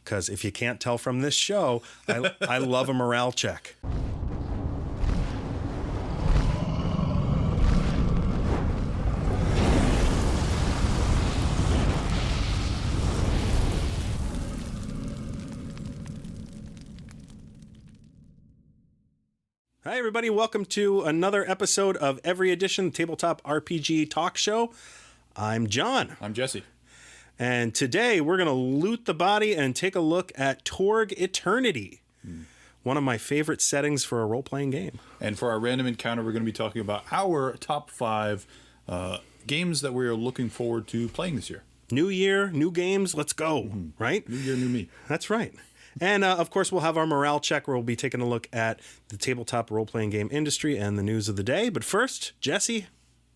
because if you can't tell from this show, I love a morale check. Hi, everybody. Welcome to another episode of Every Edition Tabletop RPG Talk Show. I'm John. I'm Jesse. And today we're going to loot the body and take a look at Torg Eternity, one of my favorite settings for a role-playing game. And for our random encounter, we're going to be talking about our top 5 games that we are looking forward to playing this year. New year, new games, let's go, right? New year, new me. That's right. And, of course, we'll have our morale check where we'll be taking a look at the tabletop role-playing game industry and the news of the day. But first, Jesse,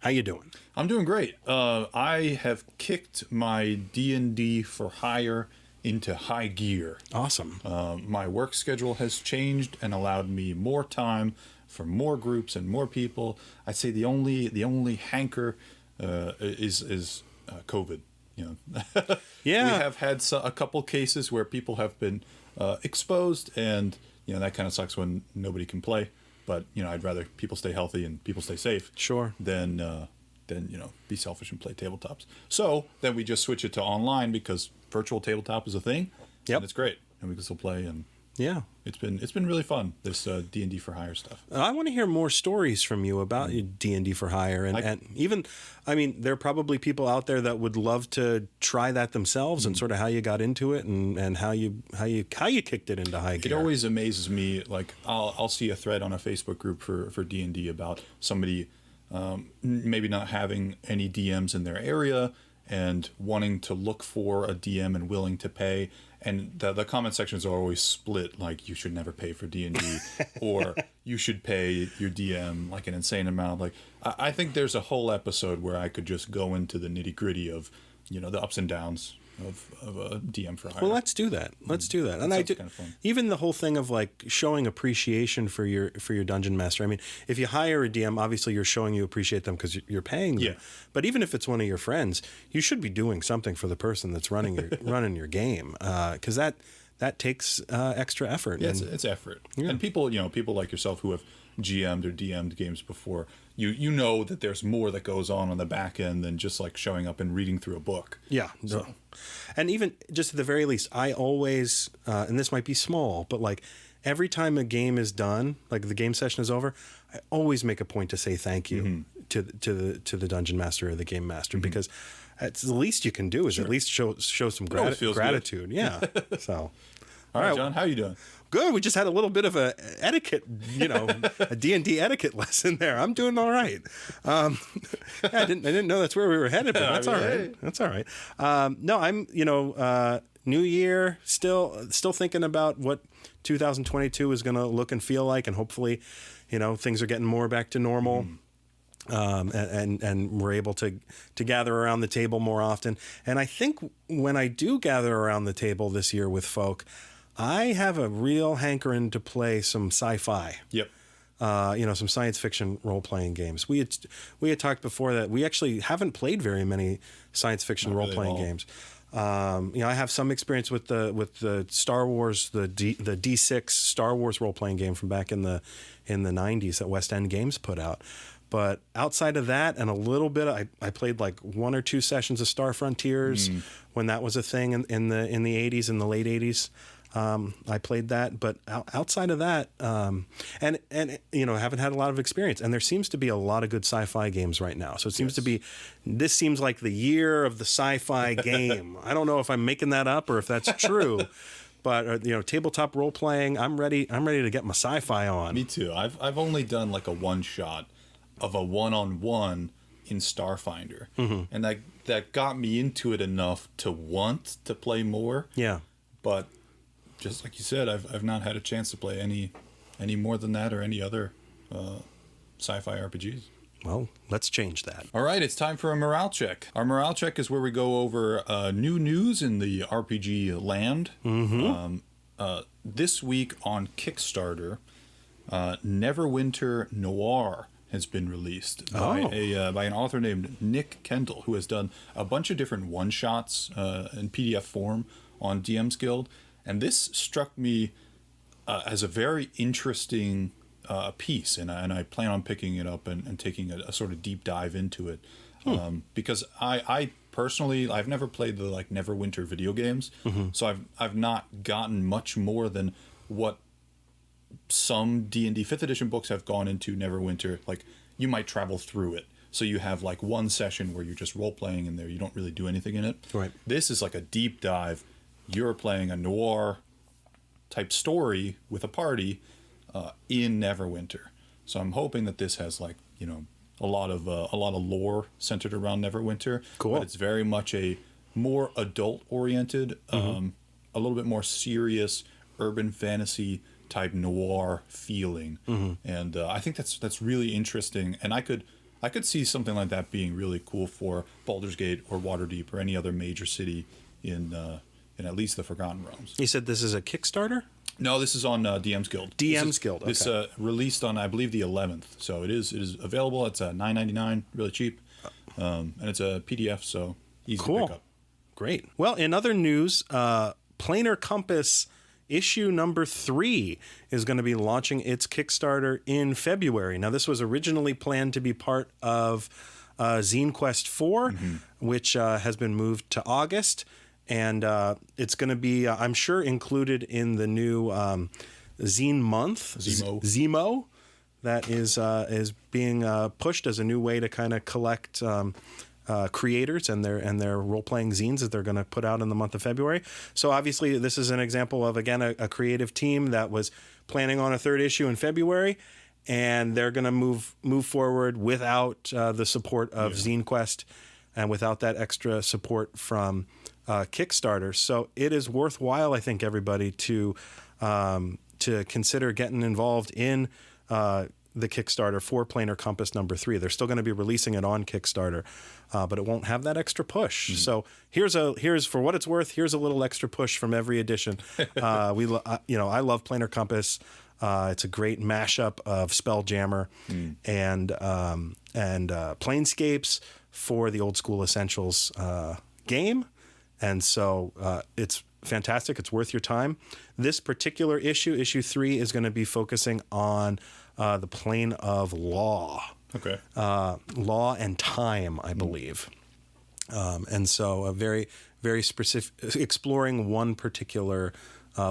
how you doing? I'm doing great. I have kicked my D&D for hire into high gear. Awesome. My work schedule has changed and allowed me more time for more groups and more people. I'd say the only hanker is COVID. You know, yeah, we have had a couple cases where people have been exposed, and you know that kind of sucks when nobody can play. But you know, I'd rather people stay healthy and people stay safe. Sure. Than you know, be selfish and play tabletops. So then we just switch it to online because virtual tabletop is a thing. Yep. And it's great, and we can still play. And yeah, it's been really fun, this D&D for hire stuff. I want to hear more stories from you about D&D for hire, and even, I mean, there are probably people out there that would love to try that themselves, and sort of how you got into it, and how you kicked it into high gear. It always amazes me. Like I'll see a thread on a Facebook group for D&D about somebody maybe not having any DMs in their area and wanting to look for a DM and willing to pay. And the comment sections are always split, like you should never pay for D&D or you should pay your DM like an insane amount. Like I think there's a whole episode where I could just go into the nitty gritty of, you know, the ups and downs of a DM for hire. Well, let's do that. And I do, kind of fun. Even the whole thing of like showing appreciation for your dungeon master. I mean, if you hire a DM, obviously you're showing you appreciate them because you're paying them. Yeah. But even if it's one of your friends, you should be doing something for the person that's running your game, because that takes extra effort. Yeah, it's effort. Yeah. And people like yourself who have GM'd or DM'd games before, you know that there's more that goes on the back end than just like showing up and reading through a book. Yeah. So. No. And even just at the very least, I always, and this might be small, but like every time a game is done, like the game session is over, I always make a point to say thank you to the dungeon master or the game master, because it's the least you can do is at least show some gratitude. Good. Yeah. So. All right, John, how are you doing? Good. We just had a little bit of a etiquette, a D&D etiquette lesson there. I'm doing all right. I didn't know that's where we were headed, but that's all right. Hey. That's all right. No, I'm, new year, still thinking about what 2022 is going to look and feel like, and hopefully, things are getting more back to normal. And we're able to gather around the table more often. And I think when I do gather around the table this year with folk, I have a real hankering to play some sci-fi. Yep. Some science fiction role-playing games. We had talked before that we actually haven't played very many science fiction role-playing games. I have some experience with the Star Wars, the D6 Star Wars role-playing game from back in the 90s that West End Games put out. But outside of that, and a little bit, I played like 1 or 2 sessions of Star Frontiers when that was a thing in the 80s, in the late 80s. I played that, but outside of that, and haven't had a lot of experience. And there seems to be a lot of good sci-fi games right now. So it seems to be, this seems like the year of the sci-fi game. I don't know if I'm making that up or if that's true. But tabletop role playing, I'm ready to get my sci-fi on. Me too. I've only done like a one shot of a one-on-one in Starfinder, and that got me into it enough to want to play more. Yeah, but just like you said, I've not had a chance to play any more than that or any other sci-fi RPGs. Well, let's change that. All right, it's time for a morale check. Our morale check is where we go over new news in the RPG land. This week on Kickstarter, Neverwinter Noir has been released by an author named Nick Kendall, who has done a bunch of different one-shots in PDF form on DM's Guild. And this struck me as a very interesting piece, and I plan on picking it up and taking a sort of deep dive into it, because I personally, I've never played the like Neverwinter video games, so I've not gotten much more than what some D&D 5th edition books have gone into Neverwinter. Like, you might travel through it, so you have like one session where you're just role playing in there, you don't really do anything in it. Right. This is like a deep dive. You're playing a noir type story with a party in Neverwinter. So I'm hoping that this has like, you know, a lot of lore centered around Neverwinter. Cool. But it's very much a more adult oriented, a little bit more serious urban fantasy type noir feeling. And I think that's really interesting. And I could see something like that being really cool for Baldur's Gate or Waterdeep or any other major city in at least the Forgotten Realms. You said this is a Kickstarter? No, this is on DM's Guild. Guild. Okay. This released on, I believe, the 11th, so it is available. It's $9.99, really cheap, and it's a PDF, so easy to pick up. Great. Well, in other news, Planar Compass issue number 3 is going to be launching its Kickstarter in February. Now, this was originally planned to be part of Zine Quest 4, which has been moved to August. And it's going to be, I'm sure, included in the new Zine Month, Zemo, that is being pushed as a new way to kind of collect creators and their role-playing zines that they're going to put out in the month of February. So obviously, this is an example of, again, a creative team that was planning on a 3rd issue in February, and they're going to move forward without the support of Zine Quest and without that extra support from Kickstarter. So it is worthwhile, I think, everybody to consider getting involved in the Kickstarter for Planar Compass number 3. They're still going to be releasing it on Kickstarter, but it won't have that extra push. So here's for what it's worth. Here's a little extra push from every edition. I love Planar Compass. It's a great mashup of Spelljammer and Planescapes for the Old School Essentials game. And so it's fantastic. It's worth your time. This particular issue 3, is going to be focusing on the plane of law. Okay. Law and time, I believe. And so a very, very specific, exploring one particular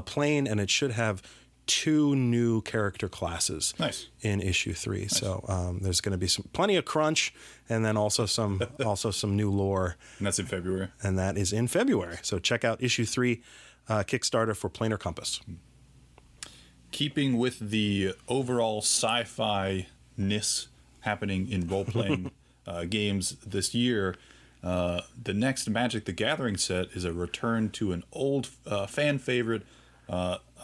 plane, and it should have 2 new character classes in issue 3. Nice. So there's going to be plenty of crunch, and then also some new lore. And that's in February. And that is in February. So check out issue 3 Kickstarter for Planar Compass. Keeping with the overall sci-fi-ness happening in role-playing games this year, the next Magic the Gathering set is a return to an old fan favorite,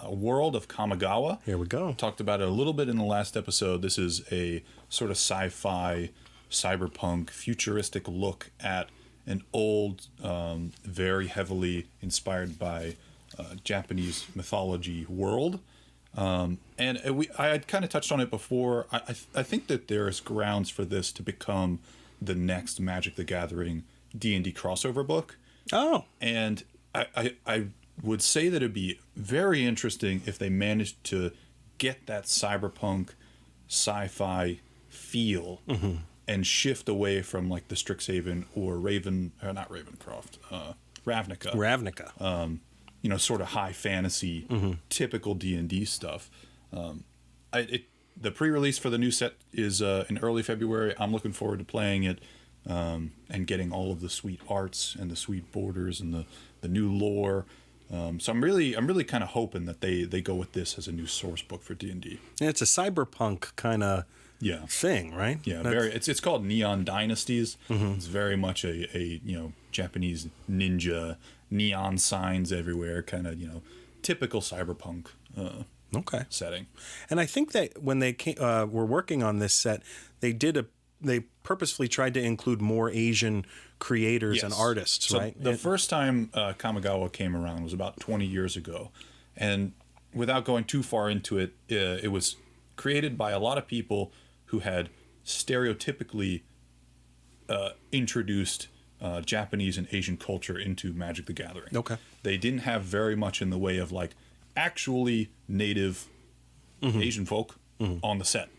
World of Kamigawa. Here we go. Talked about it a little bit in the last episode. This is a sort of sci-fi, cyberpunk, futuristic look at an old, very heavily inspired by Japanese mythology world. And I had kind of touched on it before. I think that there's grounds for this to become the next Magic the Gathering D&D crossover book. Oh. And I would say that it'd be very interesting if they managed to get that cyberpunk sci-fi feel and shift away from like the Strixhaven or Ravnica. Sort of high fantasy, typical D&D stuff. The pre-release for the new set is in early February. I'm looking forward to playing it and getting all of the sweet arts and the sweet borders and the new lore. So I'm really kind of hoping that they go with this as a new source book for D&D. And it's a cyberpunk kind of thing, right? Yeah, it's called Neon Dynasties. It's very much a Japanese ninja, neon signs everywhere, kind of typical cyberpunk setting. And I think that when they were working on this set, they purposefully tried to include more Asian creators and artists, so right? The first time Kamigawa came around was about 20 years ago. And without going too far into it, it was created by a lot of people who had stereotypically introduced Japanese and Asian culture into Magic the Gathering. Okay. They didn't have very much in the way of like actually native Asian folk on the set.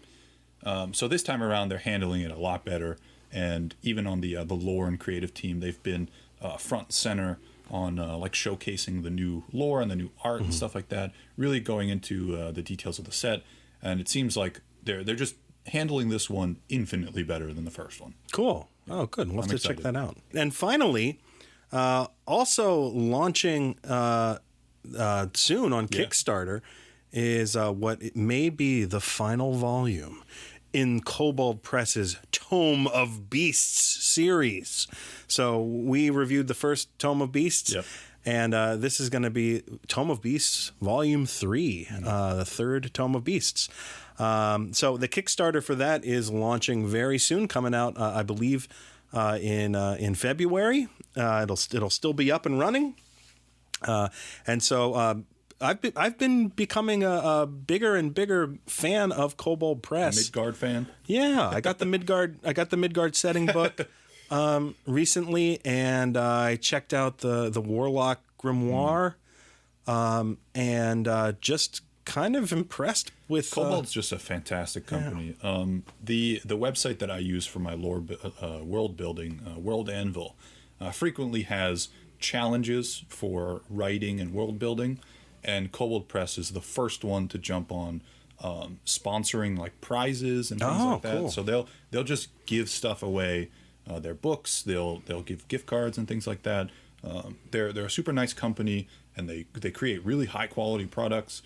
So this time around, they're handling it a lot better. And even on the lore and creative team, they've been front and center on like showcasing the new lore and the new art and stuff like that. Really going into the details of the set, and it seems like they're just handling this one infinitely better than the first one. Cool. Oh, good. We'll have to check excited. that out. And finally, also launching soon on Kickstarter is what it may be the final volume in Kobold Press's Tome of Beasts series. So we reviewed the first Tome of Beasts. Yep. And this is going to be Tome of Beasts Volume 3, the third Tome of Beasts. So the Kickstarter for that is launching very soon, coming out, I believe, in February. It'll still be up and running. And so I've been becoming a bigger and bigger fan of Kobold Press. Midgard fan. Yeah, I got the Midgard setting book recently, and I checked out the Warlock Grimoire, and just kind of impressed with Kobold's just a fantastic company. The website that I use for my world building, World Anvil, frequently has challenges for writing and world building, and Kobold Press is the first one to jump on sponsoring like prizes and things like that. Cool. So they'll just give stuff away, their books. They'll give gift cards and things like that. They're a super nice company, and they create really high quality products.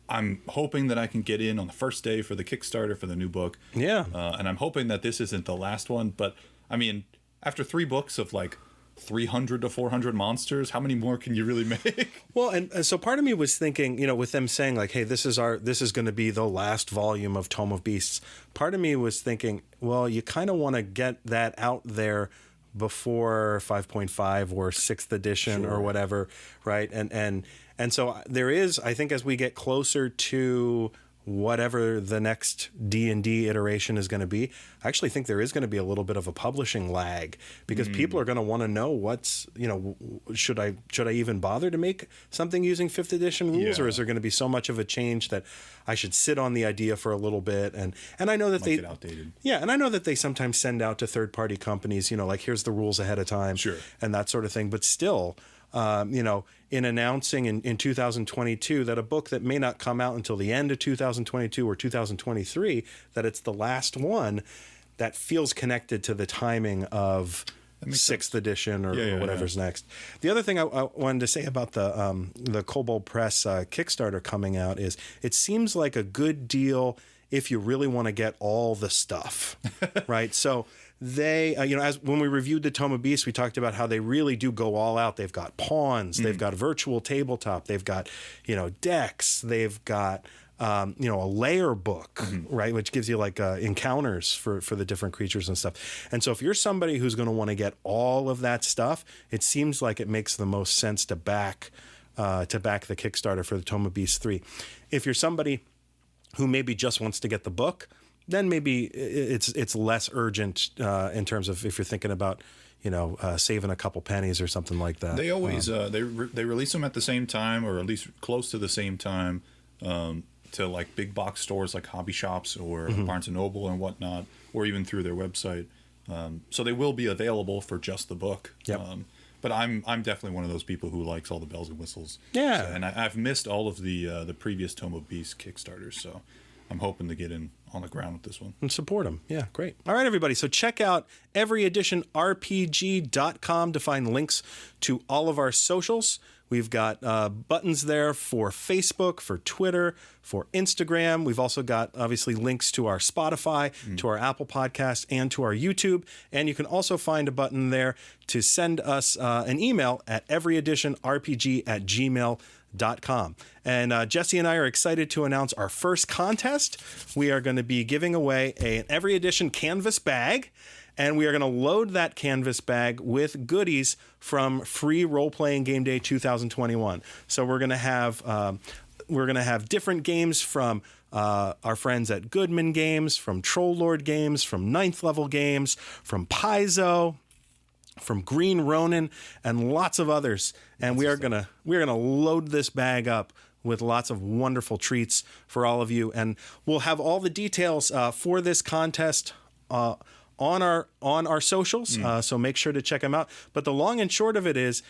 I'm hoping that I can get in on the first day for the Kickstarter for the new book. Yeah. And I'm hoping that this isn't the last one. But I mean, after 3 books of like 300 to 400 monsters, how many more can you really make? Well, and so part of me was thinking, with them saying like, hey, this is going to be the last volume of Tome of Beasts. Part of me was thinking, well, you kind of want to get that out there before 5.5 or 6th edition or whatever, right? And so there is, I think, as we get closer to whatever the next D&D iteration is going to be, I actually think there is going to be a little bit of a publishing lag, because people are going to want to know what's, should I even bother to make something using 5th edition rules, or is there going to be so much of a change that I should sit on the idea for a little bit? And I know that Might get outdated. Yeah, and I know that they sometimes send out to third-party companies, like here's the rules ahead of time, and that sort of thing. But still, in announcing in 2022 that a book that may not come out until the end of 2022 or 2023, that it's the last one, that feels connected to the timing of 6th edition or whatever's next. The other thing I wanted to say about the Kobold Press Kickstarter coming out is it seems like a good deal if you really want to get all the stuff, right? So they, as when we reviewed the Tome of Beasts, we talked about how they really do go all out. They've got pawns, they've got virtual tabletop, they've got, decks, they've got, a layer book, right, which gives you like encounters for the different creatures and stuff. And so if you're somebody who's going to want to get all of that stuff, it seems like it makes the most sense to back the Kickstarter for the Tome of Beasts 3. If you're somebody who maybe just wants to get the book, then maybe it's less urgent in terms of if you're thinking about, saving a couple pennies or something like that. They always they release them at the same time, or at least close to the same time, to like big box stores like hobby shops or Barnes and Noble and whatnot, or even through their website. So they will be available for just the book. Yep. But I'm definitely one of those people who likes all the bells and whistles. Yeah. So, and I've missed all of the previous Tome of Beasts Kickstarters, so I'm hoping to get in on the ground with this one. And support them. Yeah, great. All right, everybody. So check out everyeditionrpg.com to find links to all of our socials. We've got buttons there for Facebook, for Twitter, for Instagram. We've also got, obviously, links to our Spotify, to our Apple Podcast, and to our YouTube. And you can also find a button there to send us an email at everyeditionrpg@gmail.com. And Jesse and I are excited to announce our first contest. We are going to be giving away an Every Edition canvas bag, and we are going to load that canvas bag with goodies from Free Role Playing Game Day 2021. So we're going to have different games from our friends at Goodman Games, from Troll Lord Games, from Ninth Level Games, from Paizo. from Green Ronin and lots of others. And we're gonna load this bag up with lots of wonderful treats for all of you. And we'll have all the details for this contest on our socials. So make sure to check them out. But the long and short of it is,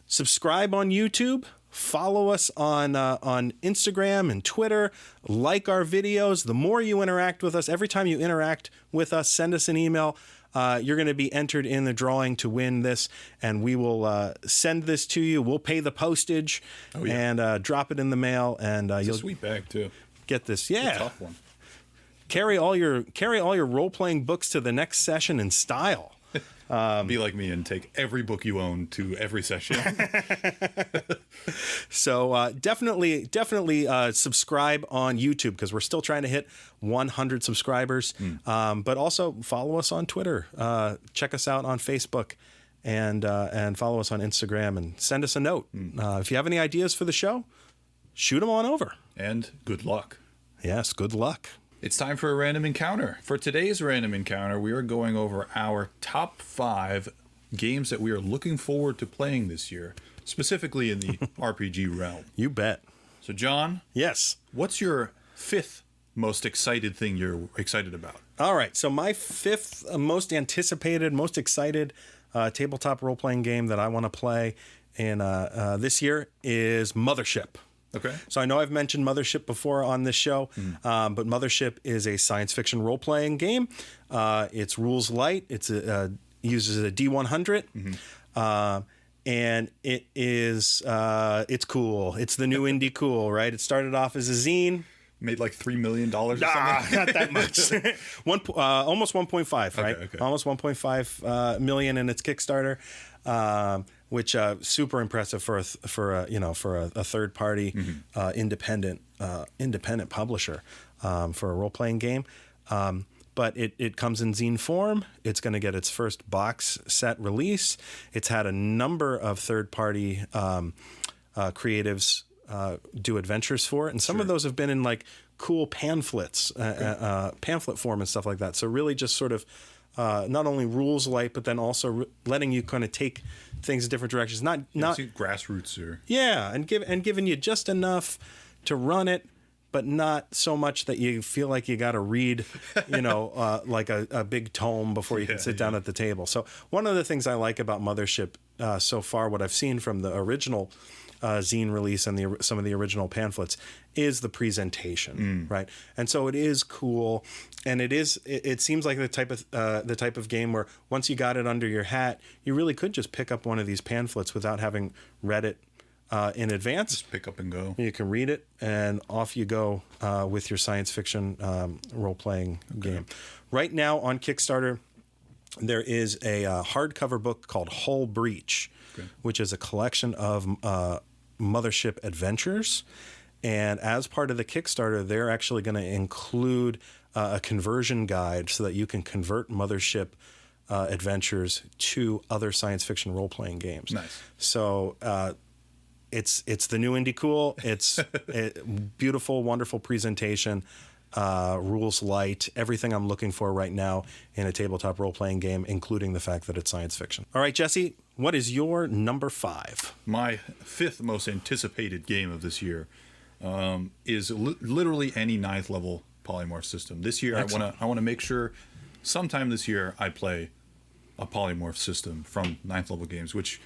subscribe on YouTube. Follow us on Instagram and Twitter. Like our videos. The more you interact with us, every time you interact with us, send us an email. You're going to be entered in the drawing to win this, and we will send this to you. We'll pay the postage and drop it in the mail, and you'll a sweet bag too. Get this, It's a tough one. Carry all your role playing books to the next session in style. Be like me and take every book you own to every session. So definitely subscribe on YouTube, because we're still trying to hit 100 subscribers. But also follow us on Twitter. Check us out on Facebook, and follow us on Instagram, and send us a note. If you have any ideas for the show, shoot them on over. And good luck. Yes, good luck. It's time for a random encounter. For today's random encounter, we are going over our top 5 games that we are looking forward to playing this year, specifically in the RPG realm. You bet. So, John? Yes. What's your 5th most excited thing you're excited about? All right. So my 5th most anticipated, most excited tabletop role-playing game that I want to play in this year is Mothership. Okay. So I know I've mentioned Mothership before on this show, but Mothership is a science fiction role-playing game. It's rules light. It uses a D100, and it is it's cool. It's the new indie cool, right? It started off as a zine. Made like $3 million or something? Not that much. Almost 1.5, right? Okay. Almost 1.5 million in its Kickstarter. Which super impressive for a third party independent publisher for a role playing game. But it comes in zine form. It's going to get its first box set release. It's had a number of third party creatives do adventures for it, and some of those have been in like cool pamphlets, pamphlet form and stuff like that. So really just sort of not only rules light, but then also letting you kind of take things in different directions. Not grassroots or and giving you just enough to run it, but not so much that you feel like you got to read, like a big tome before you can sit down at the table. So one of the things I like about Mothership so far, what I've seen from the original zine release and some of the original pamphlets, is the presentation, right? And so it is cool, and it seems like the type of game where once you got it under your hat, you really could just pick up one of these pamphlets without having read it in advance. Just pick up and go. You can read it, and off you go with your science fiction role-playing game. Right now on Kickstarter, there is a hardcover book called Hull Breach, which is a collection of Mothership adventures. And as part of the Kickstarter, they're actually going to include a conversion guide so that you can convert Mothership adventures to other science fiction role-playing games. Nice. So it's the new indie cool. It's beautiful, wonderful presentation. Rules light, everything I'm looking for right now in a tabletop role-playing game, including the fact that it's science fiction. All right, Jesse, what is your number 5? My 5th most anticipated game of this year is literally any 9th level polymorph system. This year, Excellent. I want to make sure sometime this year I play a polymorph system from 9th level games, which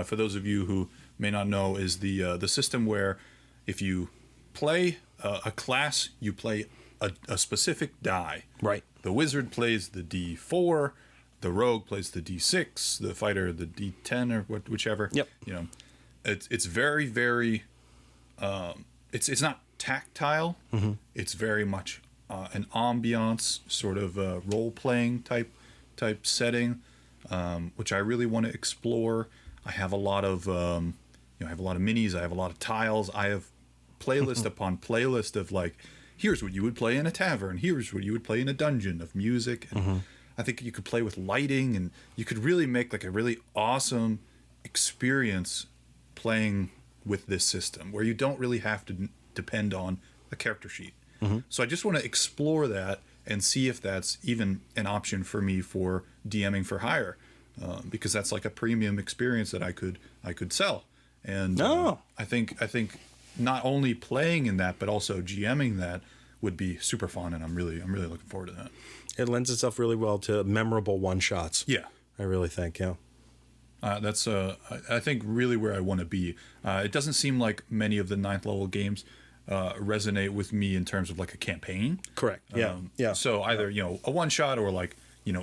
for those of you who may not know is the system where if you play a class, you play a specific die. Right. The wizard plays the D4, the rogue plays the D6, the fighter the D10 or whichever. Yep. It's very, very it's not tactile. It's very much an ambiance sort of role playing type setting, which I really want to explore. I have a lot of I have a lot of minis. I have a lot of tiles. I have playlist upon playlist of like, here's what you would play in a tavern. Here's what you would play in a dungeon of music. And I think you could play with lighting, and you could really make like a really awesome experience playing with this system where you don't really have to depend on a character sheet. So I just want to explore that and see if that's even an option for me for DMing for hire. because that's like a premium experience that I could sell. And I think not only playing in that, but also GMing that would be super fun, and I'm really looking forward to that. It lends itself really well to memorable one-shots. Yeah. I really think, yeah. That's I think really where I want to be. It doesn't seem like many of the 9th level games resonate with me in terms of like a campaign. Correct. Yeah. Yeah. So either a one shot or like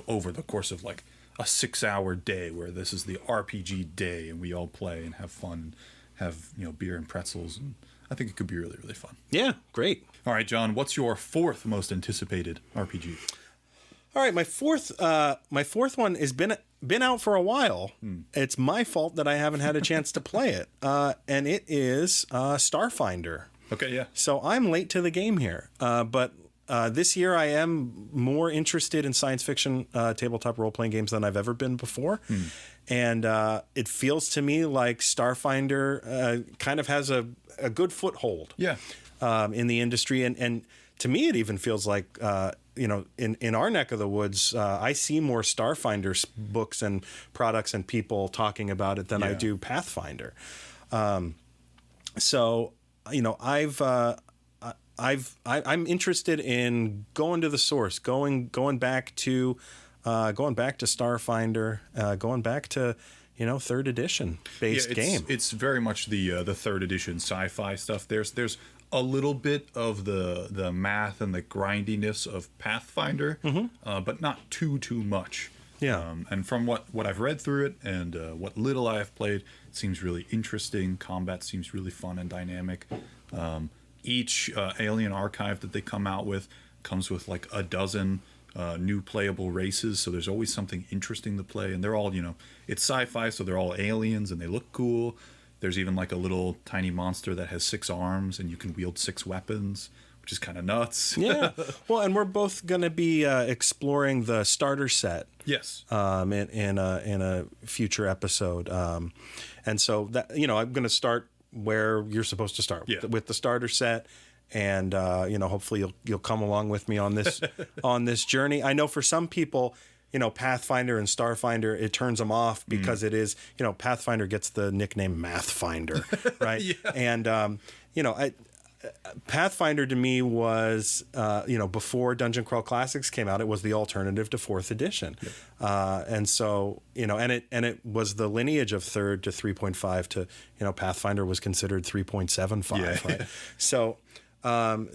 over the course of like a 6-hour day where this is the RPG day and we all play and have fun, have beer and pretzels, and I think it could be really, really fun. Yeah. Great. All right, John. What's your 4th most anticipated RPG? All right, my fourth one has been out for a while. It's my fault that I haven't had a chance to play it, and it is Starfinder. Okay, yeah. So I'm late to the game here, but this year I am more interested in science fiction tabletop role playing games than I've ever been before, and it feels to me like Starfinder kind of has a good foothold. Yeah. In the industry, and to me it even feels like. In our neck of the woods, I see more Starfinder books and products and people talking about it than I do Pathfinder. So, I'm interested in going to the source, going back to Starfinder, going back to 3rd edition based game. It's very much the 3rd edition sci-fi stuff. There's a little bit of the math and the grindiness of Pathfinder, but not too much. Yeah. And from what I've read through it and what little I have played, it seems really interesting. Combat seems really fun and dynamic. Each alien archive that they come out with comes with like a dozen new playable races, so there's always something interesting to play. And they're all, it's sci-fi, so they're all aliens and they look cool. There's even like a little tiny monster that has 6 arms and you can wield 6 weapons, which is kind of nuts. Yeah. Well, and we're both going to be exploring the starter set. Yes. In a future episode. And so that, I'm going to start where you're supposed to start with the starter set. And, hopefully you'll come along with me on this, on this journey. I know for some people, Pathfinder and Starfinder, it turns them off because it is, Pathfinder gets the nickname Mathfinder, right? Yeah. And, Pathfinder to me was, before Dungeon Crawl Classics came out, it was the alternative to 4th edition. Yep. And so, and it was the lineage of 3rd to 3.5 to, Pathfinder was considered 3.75, right? So, I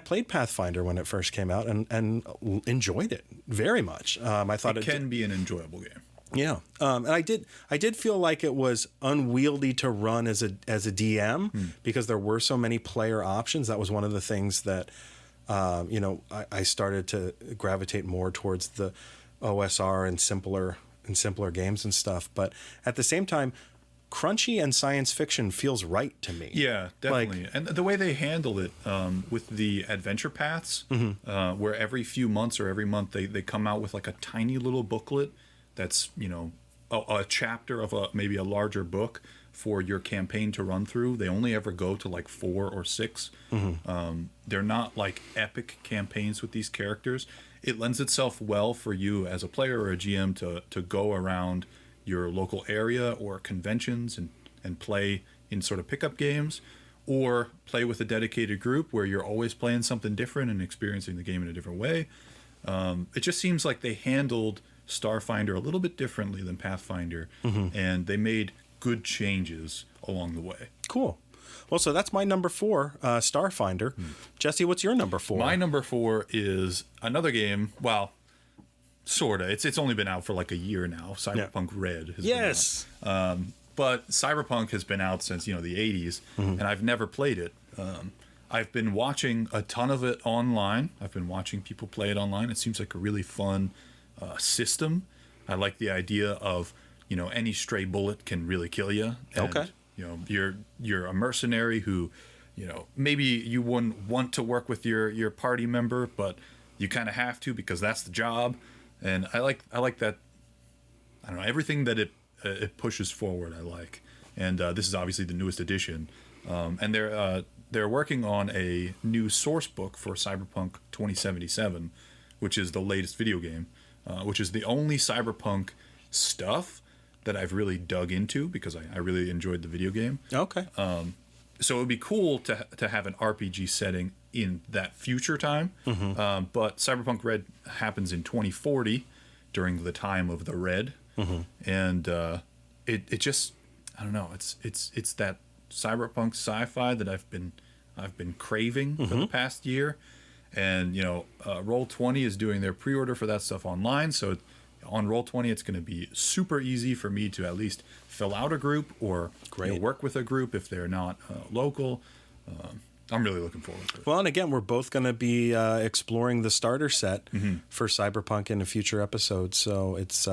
played Pathfinder when it first came out and enjoyed it very much. I thought it can be an enjoyable game. Yeah. And I did feel like it was unwieldy to run as a DM because there were so many player options. That was one of the things that, I started to gravitate more towards the OSR and simpler games and stuff. But at the same time, crunchy and science fiction feels right to me. Yeah, definitely. And the way they handle it with the adventure paths, where every few months or every month they come out with like a tiny little booklet that's, a chapter of maybe a larger book for your campaign to run through. They only ever go to like 4 or 6. They're not like epic campaigns with these characters. It lends itself well for you as a player or a GM to go around your local area or conventions and play in sort of pickup games, or play with a dedicated group where you're always playing something different and experiencing the game in a different way. It just seems like they handled Starfinder a little bit differently than Pathfinder, and they made good changes along the way. Cool. Well, so that's my number 4, Starfinder. Jesse, what's your number 4? My number 4 is another game. Well, sorta. It's only been out for like a year now. Cyberpunk Red has been out. But Cyberpunk has been out since, the 80s, and I've never played it. I've been watching a ton of it online. I've been watching people play it online. It seems like a really fun system. I like the idea of, any stray bullet can really kill you. And, okay. You're a mercenary who, maybe you wouldn't want to work with your party member, but you kind of have to because that's the job. And I like that. I don't know, everything that it pushes forward. I like, and this is obviously the newest edition. And they're working on a new source book for Cyberpunk 2077, which is the latest video game. which is the only Cyberpunk stuff that I've really dug into because I really enjoyed the video game. Okay. So it would be cool to have an RPG setting in that future time. But Cyberpunk Red happens in 2040 during the time of the Red. And it just, I don't know, it's that Cyberpunk sci-fi that I've been craving for the past year. And, Roll20 is doing their pre-order for that stuff online. So on Roll20, it's going to be super easy for me to at least fill out a group or work with a group if they're not local. I'm really looking forward to it. Well, and again, we're both going to be exploring the starter set for Cyberpunk in a future episode. So it's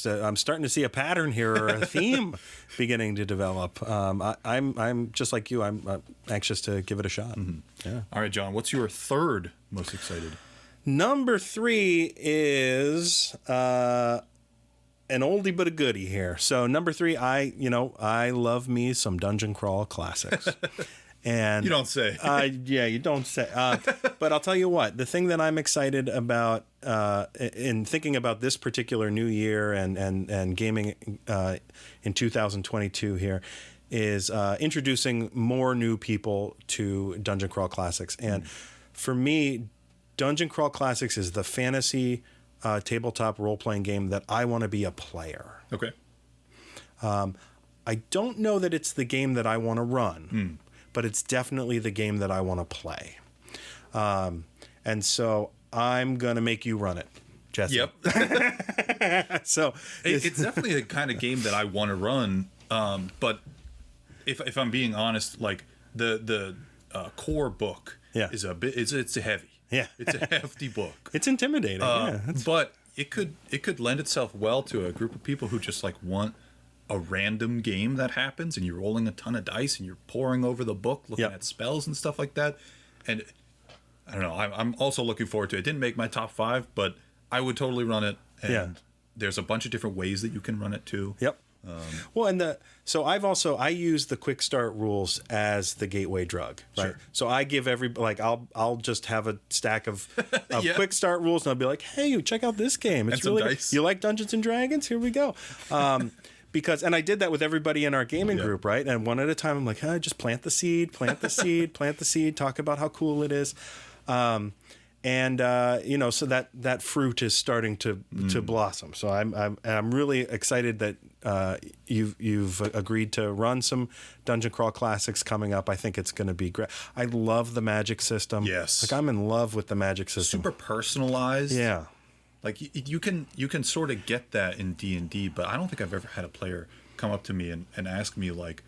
I'm starting to see a pattern here or a theme beginning to develop. I'm just like you. I'm anxious to give it a shot. Yeah. All right, John, what's your third most excited? Number 3 is an oldie but a goodie here. So number 3, I love me some dungeon crawl classics. And you don't say. Yeah, you don't say. But I'll tell you what, the thing that I'm excited about in thinking about this particular new year and gaming in 2022 here is introducing more new people to Dungeon Crawl Classics. And for me, Dungeon Crawl Classics is the fantasy tabletop role-playing game that I want to be a player. Okay. I don't know that it's the game that I want to run, but it's definitely the game that I want to play. And so I'm going to make you run it, Jesse. Yep. So it's definitely the kind of game that I want to run. But if I'm being honest, like the core book is a bit, it's heavy. Yeah. It's a hefty book. It's intimidating. But it could lend itself well to a group of people who just like want a random game that happens and you're rolling a ton of dice and you're poring over the book looking at spells and stuff like that. And I don't know, I'm also looking forward to it. It didn't make my top 5, but I would totally run it. And there's a bunch of different ways that you can run it too. Yep. Well, and so I use the quick start rules as the gateway drug, right? Sure. So I give I'll just have a stack of quick start rules, and I'll be like, hey, you check out this game. It's really good. You like Dungeons and Dragons? Here we go. And I did that with everybody in our gaming group, right? And one at a time, I'm like, just plant the seed, plant the seed, talk about how cool it is. So that fruit is starting to blossom. So I'm really excited that you've agreed to run some Dungeon Crawl Classics coming up. I think it's going to be great. I love the magic system. Yes, like I'm in love with the magic system. Super personalized. Yeah, like you can sort of get that in D&D, but I don't think I've ever had a player come up to me and ask me like,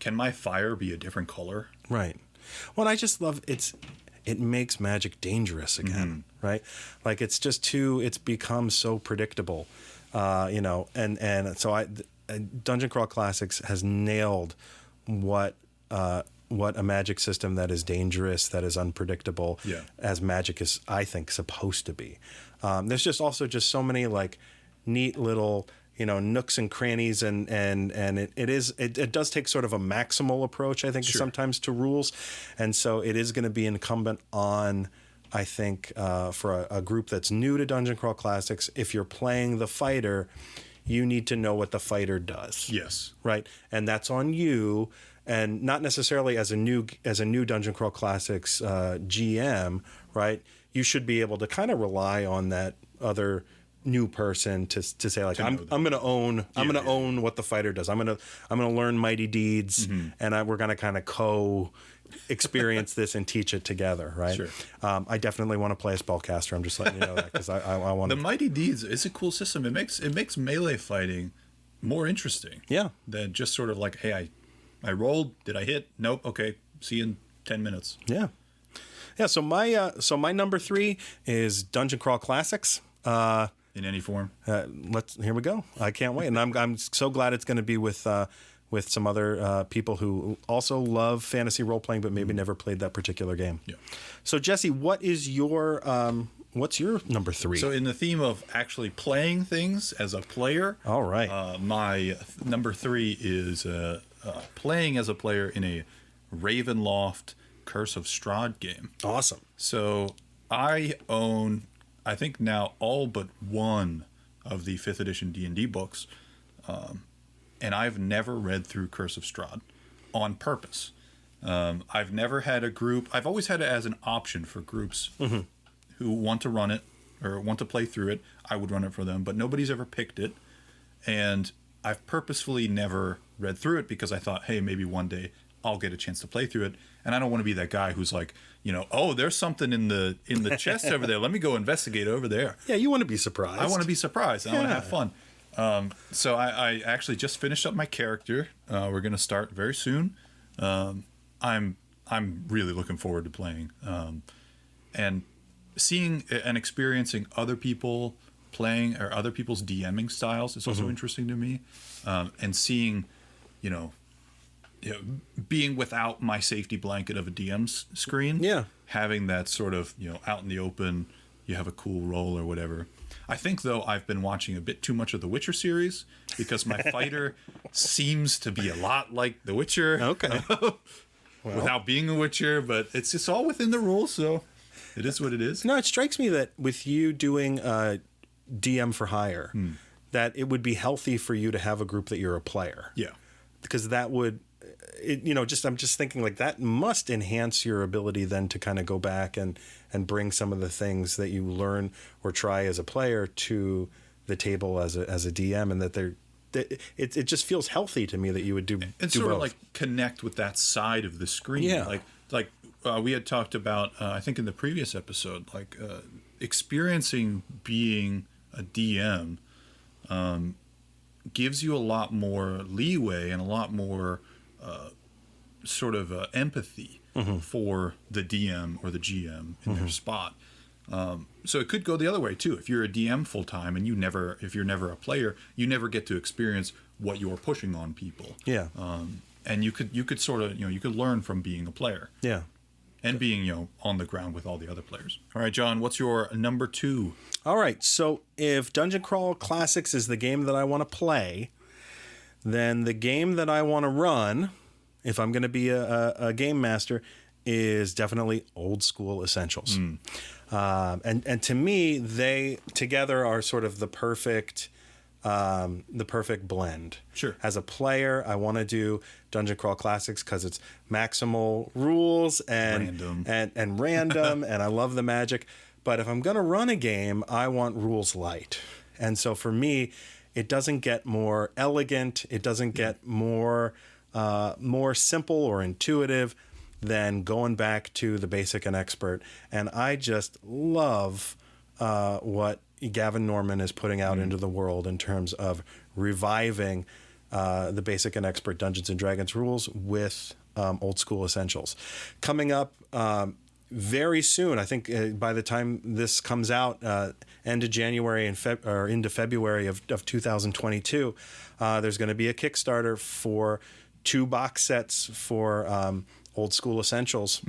"Can my fire be a different color?" Right. Well, I just love it makes magic dangerous again, right? Like it's become so predictable, and so Dungeon Crawl Classics has nailed what a magic system that is dangerous, that is unpredictable, as magic is, I think, supposed to be. There's just also so many like neat little nooks and crannies, and it does take sort of a maximal approach, I think, sometimes to rules, and so it is going to be incumbent on, I think, for a group that's new to Dungeon Crawl Classics, if you're playing the fighter, you need to know what the fighter does. Yes. Right, and that's on you, and not necessarily as a new Dungeon Crawl Classics GM, right? You should be able to kind of rely on that other new person to say like I'm going to own what the fighter does. I'm going to learn mighty deeds, and we're going to kind of experience this and teach it together, right? Sure. I definitely want to play a spellcaster. I'm just letting you know that because I want the mighty deeds is a cool system. It makes melee fighting more interesting. Yeah. Than just sort of like, hey, I rolled. Did I hit? Nope. Okay. See you in 10 minutes. Yeah. Yeah. So my number 3 is Dungeon Crawl Classics. In any form. Here we go. I can't wait, and I'm so glad it's going to be with some other people who also love fantasy role playing, but maybe never played that particular game. Yeah. So Jesse, what's your number 3? So in the theme of actually playing things as a player, all right. My number 3 is playing as a player in a Ravenloft Curse of Strahd game. Awesome. So I own I think now all but one of the 5th edition D&D books, and I've never read through Curse of Strahd on purpose. I've never had a group. I've always had it as an option for groups who want to run it or want to play through it. I would run it for them, but nobody's ever picked it. And I've purposefully never read through it because I thought, hey, maybe one day I'll get a chance to play through it. And I don't want to be that guy who's like, oh, there's something in the chest over there. Let me go investigate over there. Yeah, you want to be surprised. I want to be surprised. I want to have fun. So I actually just finished up my character. We're going to start very soon. I'm really looking forward to playing, and seeing and experiencing other people playing or other people's DMing styles is also interesting to me, and seeing, being without my safety blanket of a DM's screen, having that sort of out in the open, you have a cool role or whatever. I think, though, I've been watching a bit too much of the Witcher series because my fighter seems to be a lot like the Witcher. Okay. Without being a Witcher, but it's just all within the rules, so it is what it is. No, it strikes me that with you doing DM for hire, that it would be healthy for you to have a group that you're a player. Yeah. Because that would, I'm just thinking like that must enhance your ability then to kind of go back and bring some of the things that you learn or try as a player to the table as a DM, and that it just feels healthy to me that you would do and do sort both. of like connect with that side of the screen. Yeah. Like we had talked about, I think in the previous episode, like experiencing being a DM gives you a lot more leeway and a lot more sort of empathy for the DM or the GM in their spot. So it could go the other way too. If you're a DM full time and if you're never a player, you never get to experience what you're pushing on people. Yeah. And you could sort of, you could learn from being a player. Yeah. And being, on the ground with all the other players. All right, John, what's your number 2? All right. So if Dungeon Crawl Classics is the game that I want to play, then the game that I want to run, if I'm going to be a game master, is definitely Old School Essentials. And to me, they together are sort of the perfect blend. Sure. As a player, I want to do Dungeon Crawl Classics because it's maximal rules and random, and I love the magic. But if I'm going to run a game, I want rules light. And so for me, it doesn't get more elegant. It doesn't get more simple or intuitive than going back to the basic and expert. And I just love what Gavin Norman is putting out into the world in terms of reviving the basic and expert Dungeons and Dragons rules with Old School Essentials. Coming up very soon, I think by the time this comes out, end of January or into February of 2022, there's going to be a Kickstarter for 2 box sets for Old School Essentials.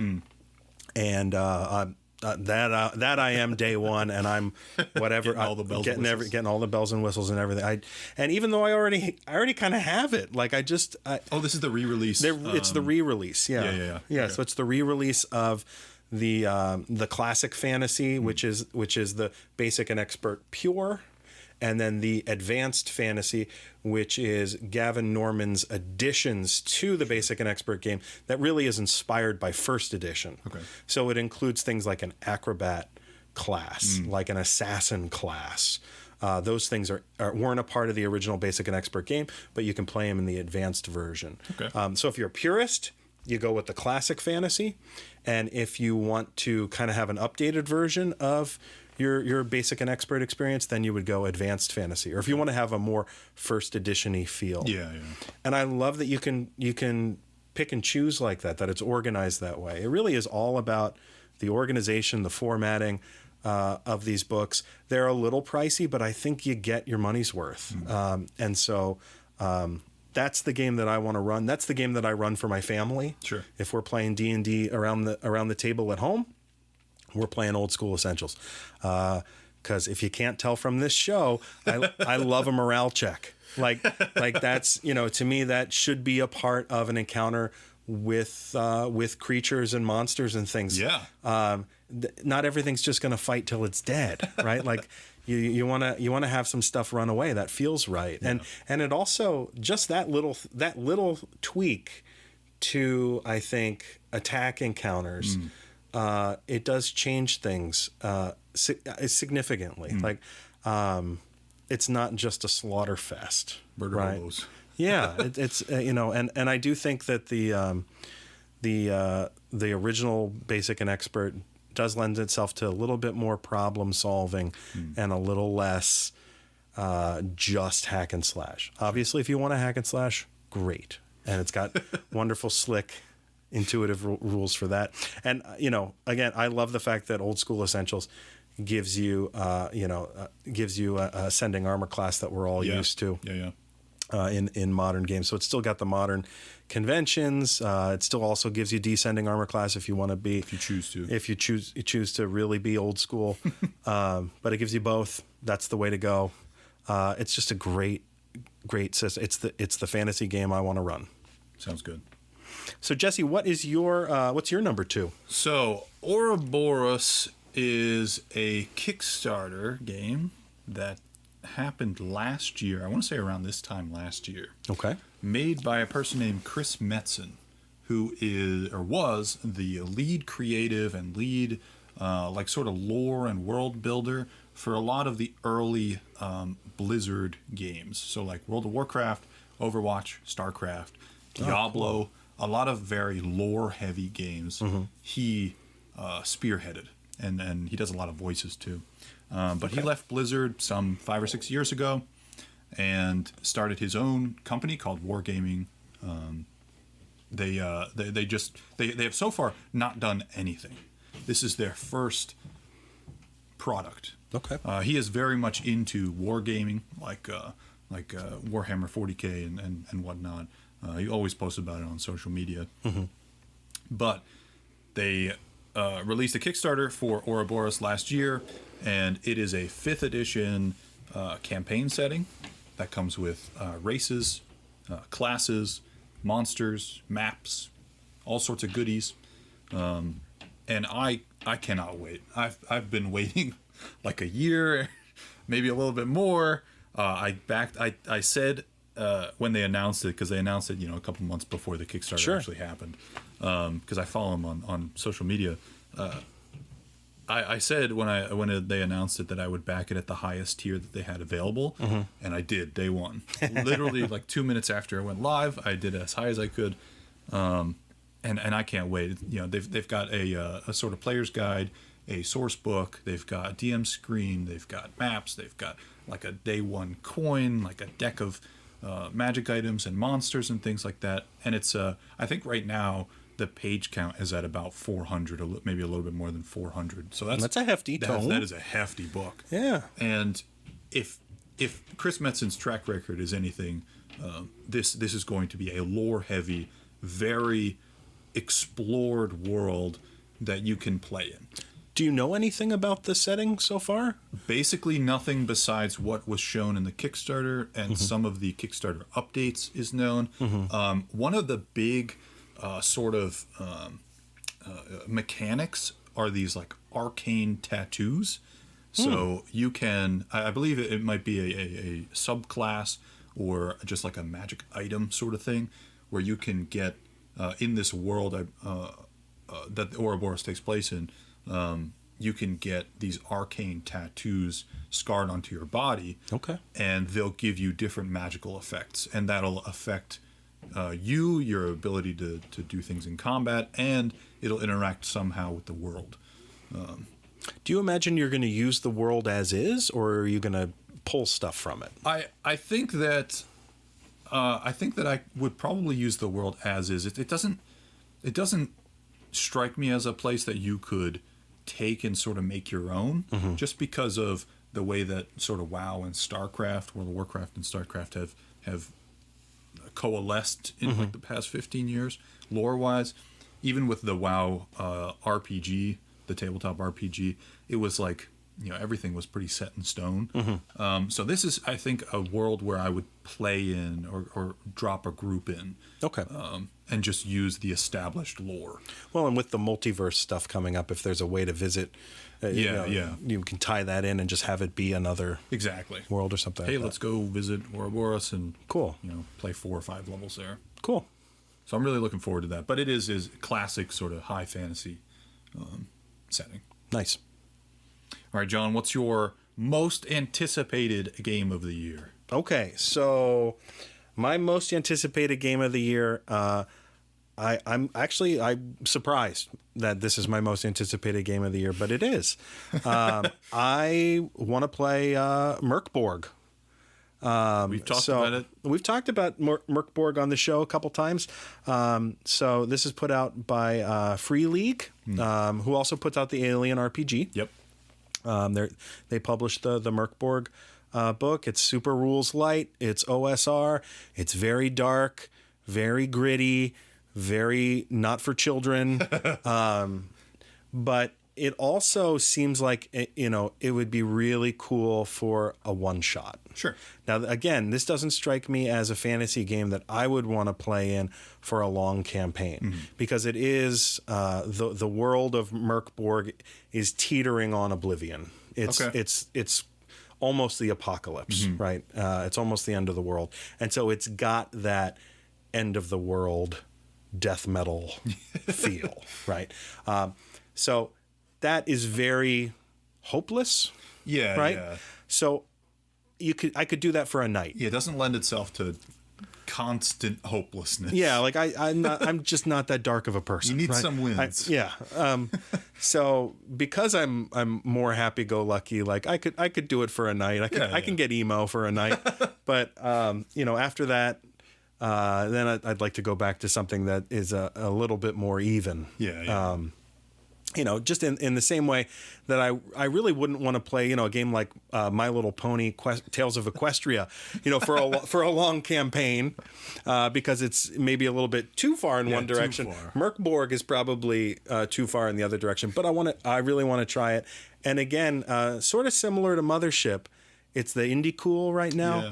And that I am day one, and I'm whatever getting all the bells getting all the bells and whistles and everything. And even though I already kind of have it, like this is the re-release. It's the re-release, yeah. Okay. So it's the re-release of the classic fantasy, which is the basic and expert pure, and then the advanced fantasy, which is Gavin Norman's additions to the basic and expert game that really is inspired by first edition. Okay. So it includes things like an acrobat class, like an assassin class. Those things weren't a part of the original basic and expert game, but you can play them in the advanced version. Okay. So if you're a purist, you go with the classic fantasy. And if you want to kind of have an updated version of your basic and expert experience, then you would go advanced fantasy. Or if you want to have a more first edition-y feel. Yeah. And I love that you can pick and choose like that it's organized that way. It really is all about the organization, the formatting of these books. They're a little pricey, but I think you get your money's worth. And so that's the game that I want to run. That's the game that I run for my family. Sure. If we're playing D&D around the table at home, we're playing Old School Essentials. Because if you can't tell from this show, I love a morale check. Like that's, to me, that should be a part of an encounter with creatures and monsters and things. Yeah. Not everything's just going to fight till it's dead, right? Like you want to have some stuff run away that feels right. Yeah. And it also just that little tweak to, I think, attack encounters, it does change things significantly. Like it's not just a slaughter fest, right? Yeah, it's and I do think that the original Basic and Expert does lend itself to a little bit more problem solving and a little less just hack and slash. Obviously, if you want to hack and slash, great, and it's got wonderful, slick, intuitive rules for that. And again, I love the fact that Old School Essentials gives you a ascending armor class that we're all used to. In modern games. So it's still got the modern conventions. It still also gives you descending armor class if you want to be. If you choose to. If you choose to really be old school. But it gives you both. That's the way to go. It's just a great system. It's the fantasy game I want to run. Sounds good. So Jesse, what's your number 2? So Auroboros is a Kickstarter game that happened last year. I want to say around this time last year. Okay. Made by a person named Chris Metzen, who was the lead creative and lead sort of lore and world builder for a lot of the early Blizzard games. So like World of Warcraft, Overwatch, StarCraft, Diablo, a lot of very lore heavy games. He spearheaded, and he does a lot of voices too. But he left Blizzard some 5 or 6 years ago and started his own company called Wargaming. They have so far not done anything. This is their first product. Okay. He is very much into wargaming, like Warhammer 40K and whatnot. He always posts about it on social media. But they released a Kickstarter for Auroboros last year, and it is a 5th edition campaign setting that comes with races, classes, monsters, maps, all sorts of goodies. And I cannot wait. I've been waiting like a year, maybe a little bit more. I said when they announced it, because they announced it a couple months before the Kickstarter actually happened, because I follow them on social media. I said when they announced it that I would back it at the highest tier that they had available, and I did day one. Literally like 2 minutes after it went live, I did it as high as I could, and I can't wait. They've got a sort of player's guide, a source book, they've got a DM screen, they've got maps, they've got like a day one coin, like a deck of magic items and monsters and things like that. And it's I think right now the page count is at about 400, maybe a little bit more than 400. So that's a hefty tome. That is a hefty book. Yeah. And if Chris Metzen's track record is anything, this is going to be a lore heavy, very explored world that you can play in. Do you know anything about the setting so far? Basically nothing besides what was shown in the Kickstarter, and some of the Kickstarter updates is known. One of the big mechanics are these like arcane tattoos. So you can, I believe it might be a subclass or just like a magic item sort of thing, where you can get in this world that the Ouroboros takes place in. You can get these arcane tattoos scarred onto your body. Okay. And they'll give you different magical effects, and that'll affect your ability to do things in combat, and it'll interact somehow with the world. Do you imagine you're going to use the world as is, or are you going to pull stuff from it? I think that I would probably use the world as is. It doesn't strike me as a place that you could take and sort of make your own, just because of the way that sort of WoW and StarCraft, World of Warcraft and StarCraft have coalesced in like the past 15 years, lore-wise. Even with the WoW RPG, the tabletop RPG, it was like everything was pretty set in stone. So this is, I think, a world where I would play in or drop a group in. Okay. And just use the established lore. Well, and with the multiverse stuff coming up, if there's a way to visit, you can tie that in and just have it be another world or something. Hey, let's go visit Ouroboros and cool. Play 4 or 5 levels there. Cool. So I'm really looking forward to that. But it is classic sort of high fantasy setting. Nice. All right, John, what's your most anticipated game of the year? Okay, so my most anticipated game of the year, I'm surprised that this is my most anticipated game of the year, but it is. I want to play Borg. We've talked about it. We've talked about Borg on the show a couple times. So this is put out by Free League, who also puts out the Alien RPG. Yep. They published the Borg book. It's super rules light. It's OSR. It's very dark, very gritty, very not for children. But it also seems like it would be really cool for a one shot. Sure. Now, again, this doesn't strike me as a fantasy game that I would want to play in for a long campaign, because it is the world of Borg is teetering on oblivion. It's almost the apocalypse, right? It's almost the end of the world, and so it's got that end of the world death metal feel, right? So that is very hopeless. Yeah. Right. Yeah. So I could do that for a night. Yeah, it doesn't lend itself to constant hopelessness. Yeah, like I'm just not that dark of a person. You need some wins. So because I'm more happy-go-lucky, like I could do it for a night. I can get emo for a night, but after that, then I'd like to go back to something that is a little bit more even. Yeah. Just in the same way that I really wouldn't want to play, a game like My Little Pony Tales of Equestria, for a long campaign, because it's maybe a little bit too far in one direction. Borg is probably too far in the other direction, but I really want to try it. And again, sort of similar to Mothership, it's the indie cool right now. Yeah.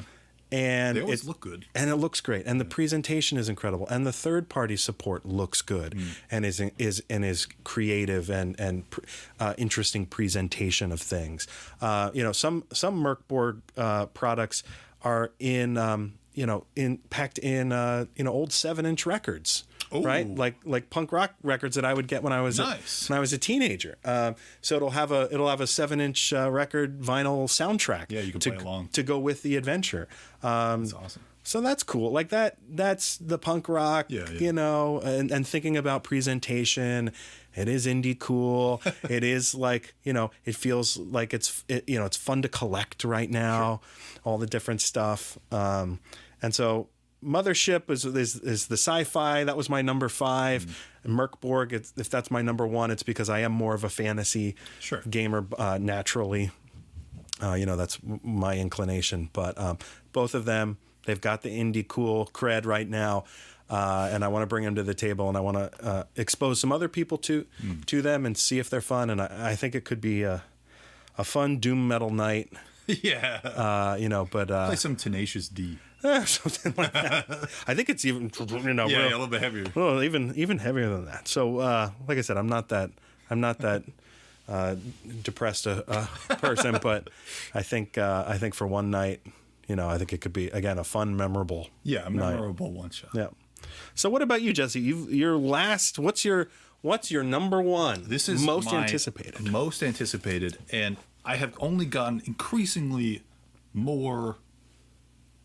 And they always look good, and it looks great, and the presentation is incredible, and the third party support looks good, and is creative and interesting presentation of things. Some Borg products are packed in old 7-inch records. Ooh. Right, like punk rock records that I would get when I was a teenager. So it'll have a 7-inch record vinyl soundtrack. Yeah, you can play along to go with the adventure. That's awesome. So that's cool. Like that's the punk rock. Yeah. And thinking about presentation. It is indie cool. It is like it feels like it's fun to collect right now. Sure. All the different stuff. And so Mothership is the sci-fi. That was my number 5. And Borg, if that's my number 1, it's because I am more of a fantasy gamer naturally. That's my inclination. But both of them, they've got the indie cool cred right now, and I want to bring them to the table, and I want to expose some other people to them and see if they're fun. And I think it could be a fun doom metal night. Yeah. But play some Tenacious D. Something like that. I think it's even a little bit heavier. Well, even heavier than that. So, like I said, I'm not that depressed a person, but I think for one night, I think it could be again a fun, memorable. Yeah, a memorable one shot. Yeah. So, what about you, Jesse? Your last. What's your number 1? This is most anticipated. Most anticipated, and I have only gotten increasingly more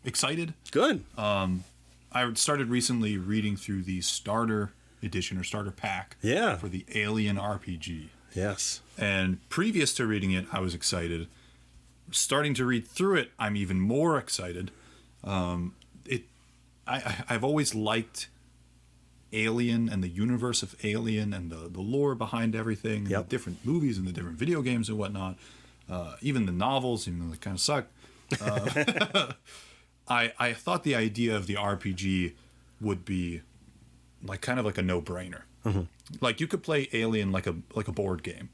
excited. Good. I started recently reading through the starter edition or starter pack for the Alien RPG. Yes. And previous to reading it, I was excited. Starting to read through it, I'm even more excited. I've always liked Alien and the universe of Alien and the lore behind everything, and the different movies and the different video games and whatnot. Even the novels, even though they kind of suck. I thought the idea of the RPG would be kind of like a no-brainer. Like you could play Alien like a board game,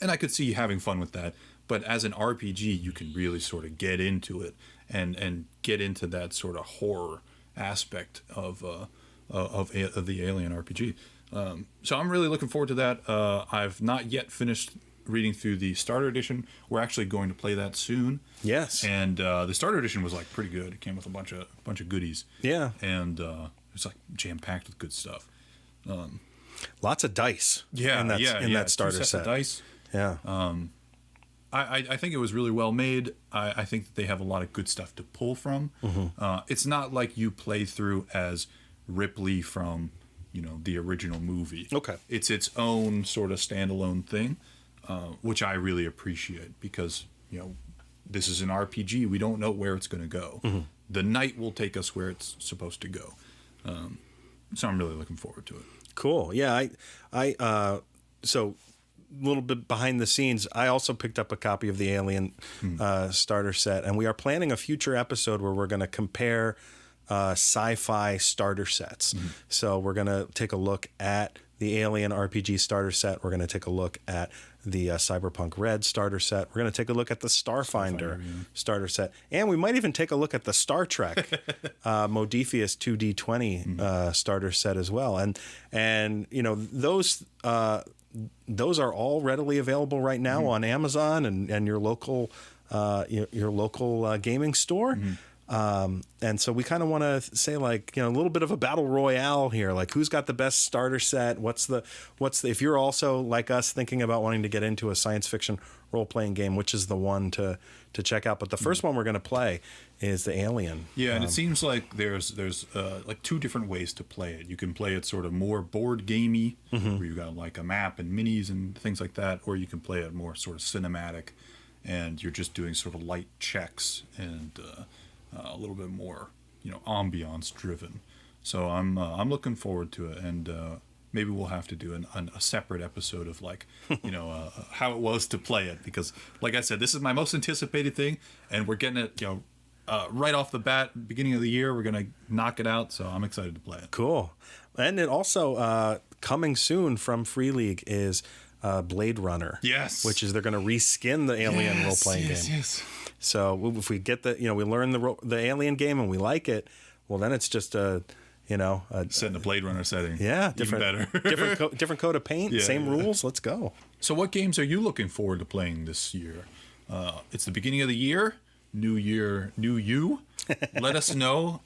And I could see having fun with that. But as an RPG, you can really sort of get into it and get into that sort of horror aspect of the Alien RPG. So I'm really looking forward to that. I've not yet finished reading through the starter edition. We're actually going to play that soon. Yes. And the starter edition was like pretty good. It came with a bunch of goodies. Yeah. And it's like jam packed with good stuff. Lots of dice. Yeah. In that starter 2 sets set. of dice. Yeah. I think it was really well made. I think that they have a lot of good stuff to pull from. It's not like you play through as Ripley from, the original movie. Okay. It's its own sort of standalone thing, which I really appreciate because, this is an RPG. We don't know where it's going to go. The night will take us where it's supposed to go. So I'm really looking forward to it. Cool. Yeah. So a little bit behind the scenes, I also picked up a copy of the Alien starter set, and we are planning a future episode where we're going to compare sci-fi starter sets. So we're going to take a look at the Alien RPG starter set. We're going to take a look at the Cyberpunk Red starter set. We're going to take a look at the Starfinder starter set. And we might even take a look at the Star Trek Modiphius 2D20 starter set as well. And those are all readily available right now on Amazon and your local gaming store. And so we kind of want to say a little bit of a battle royale here, like who's got the best starter set? What's the if you're also like us thinking about wanting to get into a science fiction role-playing game, which is the one to check out? But the first one we're going to play is the Alien. Yeah, and it seems like there's like 2 different ways to play it. You can play it sort of more board gamey, where you got like a map and minis and things like that, or you can play it more sort of cinematic, and you're just doing sort of light checks and a little bit more, ambiance driven. So I'm looking forward to it, and maybe we'll have to do a separate episode of how it was to play it, because like I said, this is my most anticipated thing, and we're getting it right off the bat, beginning of the year. We're gonna knock it out, so I'm excited to play it. Cool. And it also coming soon from Free League is Blade Runner. Yes. Which is they're going to reskin the Alien role-playing game. Yes. So if we get we learn the Alien game and we like it, well, then it's just set in a Blade Runner setting. Yeah, different, even better. different coat of paint, same rules. Let's go. So what games are you looking forward to playing this year? It's the beginning of the year. New year, new you. Let us know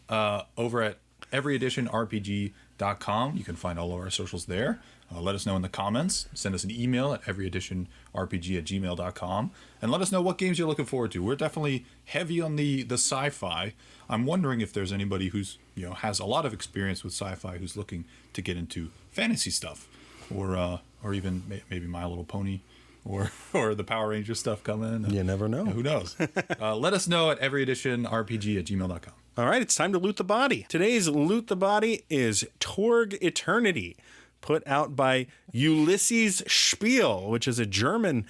over at everyeditionrpg.com. You can find all of our socials there. Let us know in the comments. Send us an email at everyeditionrpg@gmail.com. And let us know what games you're looking forward to. We're definitely heavy on the sci-fi. I'm wondering if there's anybody who's has a lot of experience with sci-fi who's looking to get into fantasy stuff, or even maybe My Little Pony, or the Power Rangers stuff coming. You never know. Who knows? Let us know at everyeditionrpg@gmail.com. All right, it's time to loot the body. Today's loot the body is Torg Eternity, put out by Ulisses Spiele, which is a German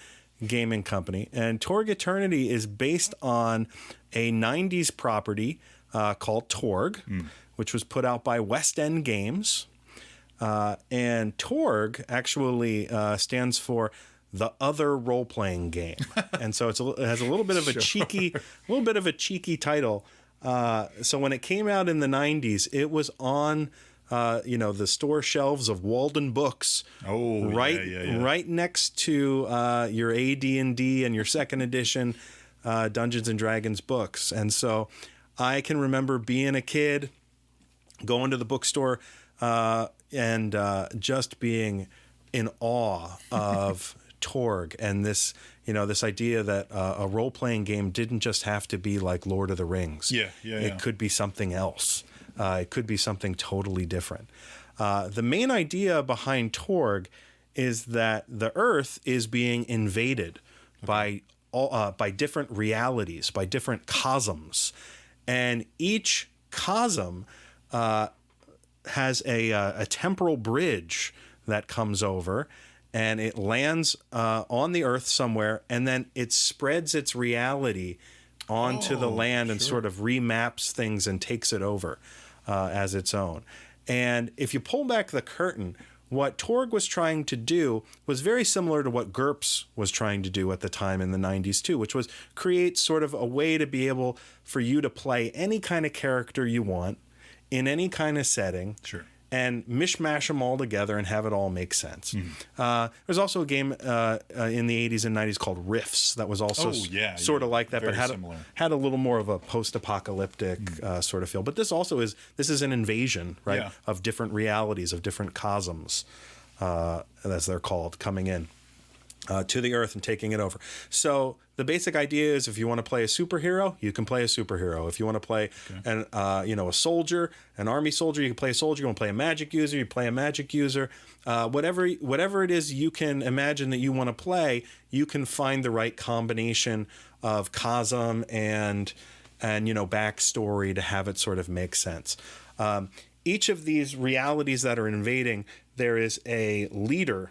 gaming company. And Torg Eternity is based on a 90s property called Torg, which was put out by West End Games. And Torg actually stands for the other role-playing game. And so it has a little bit of a cheeky title. So when it came out in the 90s, it was on the store shelves of Walden Books. Oh, right next to your AD&D and your second edition Dungeons and Dragons books. And so I can remember being a kid, going to the bookstore, and just being in awe of Torg and this idea that a role-playing game didn't just have to be like Lord of the Rings. It could be something else. It could be something totally different. The main idea behind Torg is that the Earth is being invaded by different realities, by different cosms, and each cosm has a temporal bridge that comes over, and it lands on the Earth somewhere, and then it spreads its reality onto the land and sort of remaps things and takes it over as its own. And if you pull back the curtain, what Torg was trying to do was very similar to what GURPS was trying to do at the time in the 90s too, which was create sort of a way to be able for you to play any kind of character you want in any kind of setting. Sure. And mishmash them all together and have it all make sense. There's also a game in the 80s and 90s called Rifts that was also sort of like that, but had a little more of a post-apocalyptic sort of feel. But this is an invasion, right, of different realities, of different cosms, as they're called, coming in to the Earth and taking it over. So the basic idea is if you want to play a superhero, you can play a superhero. If you want to play a soldier, an army soldier, you can play a soldier. You want to play a magic user, you play a magic user. Whatever it is you can imagine that you want to play, you can find the right combination of cosm and backstory to have it sort of make sense. Each of these realities that are invading, there is a leader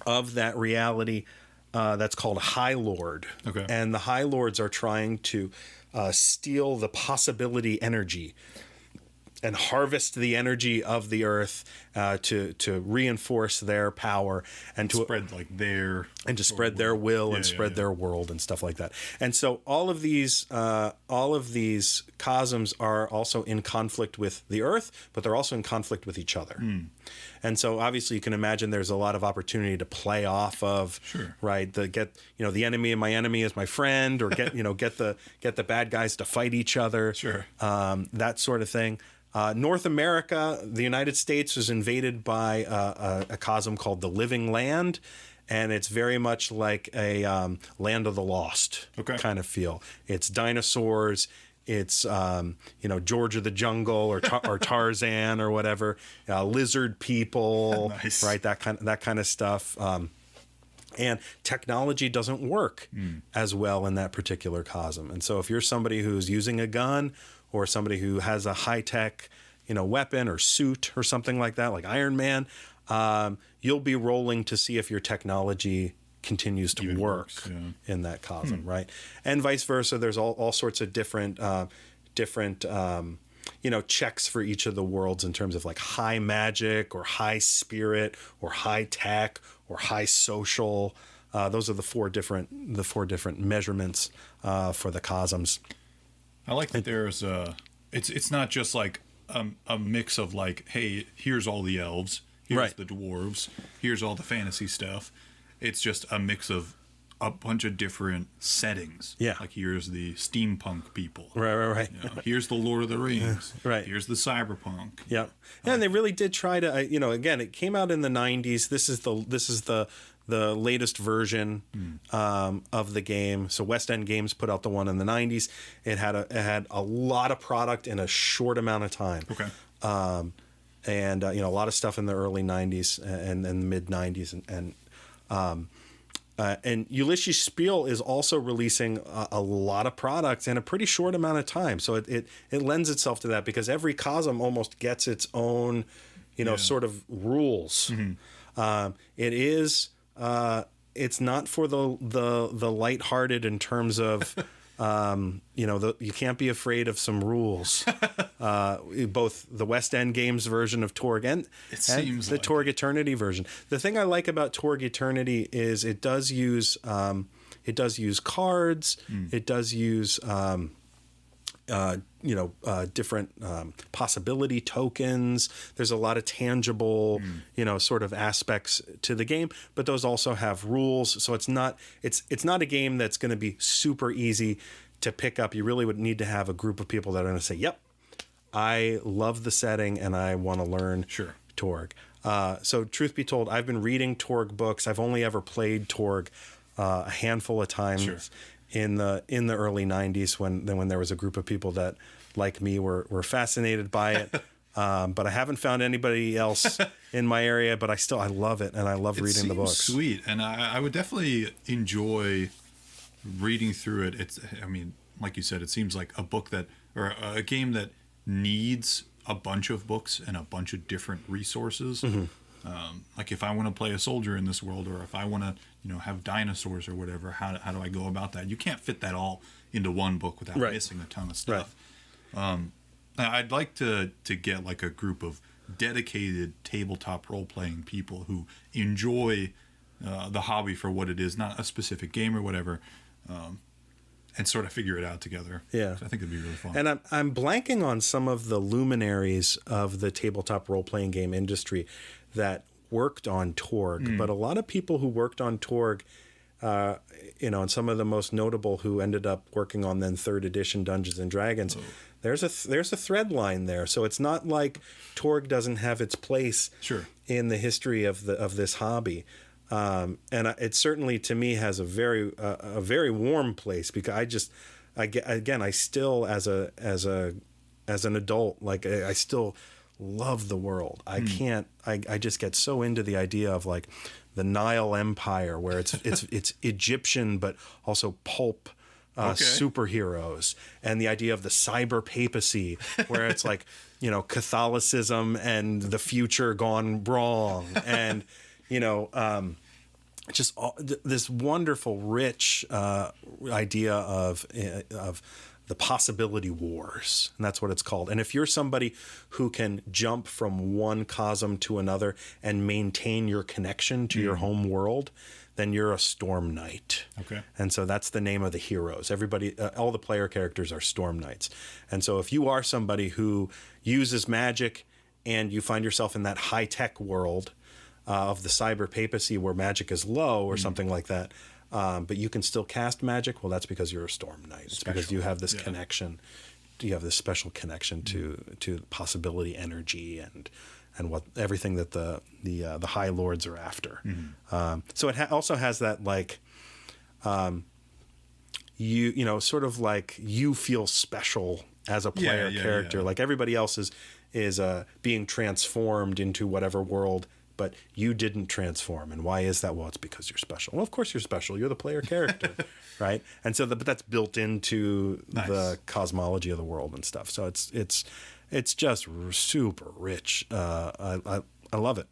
of that reality that's called High Lord. Okay. And the High Lords are trying to steal the possibility energy and harvest the energy of the Earth to reinforce their power and to spread spread their will and spread their world and stuff like that. And so all of these cosms are also in conflict with the Earth, but they're also in conflict with each other. And so obviously you can imagine there's a lot of opportunity to play off of, right? The enemy of my enemy is my friend, or get the bad guys to fight each other. That sort of thing. North America, the United States, was invaded by a cosm called the Living Land, and it's very much like a Land of the Lost kind of feel. It's dinosaurs, it's George of the Jungle or Tarzan or whatever, lizard people, right? That kind of stuff. And technology doesn't work as well in that particular cosm. And so if you're somebody who's using a gun, or somebody who has a high-tech, weapon or suit or something like that, like Iron Man, you'll be rolling to see if your technology continues to work in that cosm, right? And vice versa. There's all sorts of different checks for each of the worlds in terms of like high magic or high spirit or high tech or high social. Those are the four different measurements for the cosms. I like that there's it's not just like a mix of like, hey, here's all the elves, here's the dwarves, here's all the fantasy stuff. It's just a mix of a bunch of different settings. Yeah. Like here's the steampunk people. Right. Here's the Lord of the Rings. Here's the cyberpunk. Yeah. And they really did try to, again, it came out in the 90s. This is the latest version of the game. So West End Games put out the one in the 90s. It had a lot of product in a short amount of time. Okay. And a lot of stuff in the early 90s and the mid 90s and Ulisses Spiele is also releasing a lot of products in a pretty short amount of time. So it lends itself to that because every cosm almost gets its own, sort of rules. It is. It's not for the lighthearted in terms of, you can't be afraid of some rules. Both the West End Games version of Torg and the Torg Eternity version. The thing I like about Torg Eternity is it does use cards. It does use different possibility tokens. There's a lot of tangible, sort of aspects to the game, but those also have rules. So it's not a game that's going to be super easy to pick up. You really would need to have a group of people that are going to say, yep, I love the setting and I want to learn Torg. So truth be told, I've been reading Torg books. I've only ever played Torg a handful of times. In the early 90s when there was a group of people that, like me, were fascinated by it. But I haven't found anybody else in my area, but I love it, and I love reading the books. Sweet, and I would definitely enjoy reading through it. Like you said, it seems like a book or a game that needs a bunch of books and a bunch of different resources. Like if I want to play a soldier in this world, or if I want to, have dinosaurs or whatever, how do I go about that? You can't fit that all into one book without missing a ton of stuff. I'd like to get like a group of dedicated tabletop role-playing people who enjoy the hobby for what it is, not a specific game or whatever, and sort of figure it out together. Yeah. So I think it'd be really fun. And I'm blanking on some of the luminaries of the tabletop role-playing game industry that worked on Torg, but a lot of people who worked on Torg, and some of the most notable who ended up working on then 3rd edition Dungeons and Dragons, there's a thread line there. So it's not like Torg doesn't have its place in the history of this hobby. And it certainly to me has a very warm place, because I still as an adult, like I still love the world. I just get so into the idea of like the Nile Empire, where it's Egyptian but also pulp superheroes, and the idea of the cyber papacy, where it's like, Catholicism and the future gone wrong, and just this wonderful, rich idea of the possibility wars, and that's what it's called. And if you're somebody who can jump from one cosm to another and maintain your connection to your home world, then you're a Storm Knight. Okay. And so that's the name of the heroes. Everybody, all the player characters are Storm Knights. And so if you are somebody who uses magic and you find yourself in that high-tech world of the cyber papacy where magic is low or something like that, but you can still cast magic, well, that's because you're a Storm Knight. It's because you have this connection. You have this special connection to possibility energy and what everything that the High Lords are after. So it also has that like sort of like you feel special as a player character. Like everybody else is being transformed into whatever world, but you didn't transform. And why is that? Well, it's because you're special. Well, of course you're special. You're the player character, right? And so but that's built into the cosmology of the world and stuff. So it's just super rich. I love it.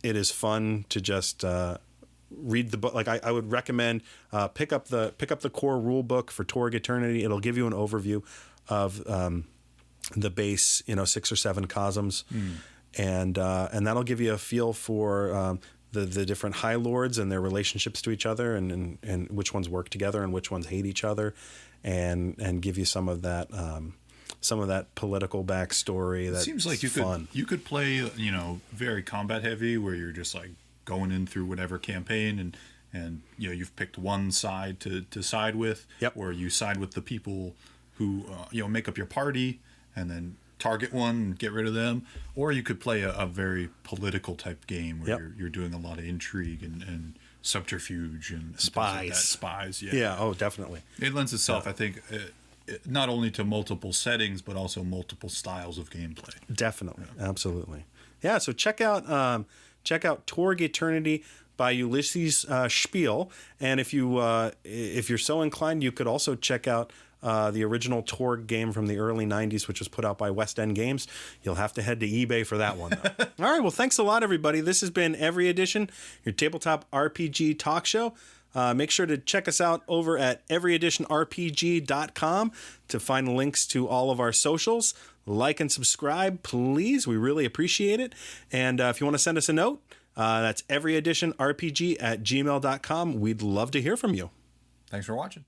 It is fun to just read the book. Like I would recommend pick up the core rule book for Torg Eternity. It'll give you an overview of the base 6 or 7 cosms. And that'll give you a feel for the different High Lords and their relationships to each other, and which ones work together and which ones hate each other, and give you some of that political backstory. That seems like you could play very combat heavy, where you're just like going in through whatever campaign, and you've picked one side to side with, where you side with the people who make up your party, and then target one and get rid of them. Or you could play a very political type game where you're doing a lot of intrigue and subterfuge and spies. Oh, definitely. It lends itself, I think, not only to multiple settings but also multiple styles of gameplay. Definitely. Absolutely. So check out Torg Eternity by Ulisses Spiele, and if you're so inclined, you could also check out the original Torg game from the early 90s, which was put out by West End Games. You'll have to head to eBay for that one, though. All right, well, thanks a lot, everybody. This has been Every Edition, your tabletop RPG talk show. Make sure to check us out over at everyeditionrpg.com to find links to all of our socials. Like and subscribe, please. We really appreciate it. And if you want to send us a note, that's everyeditionrpg@gmail.com. We'd love to hear from you. Thanks for watching.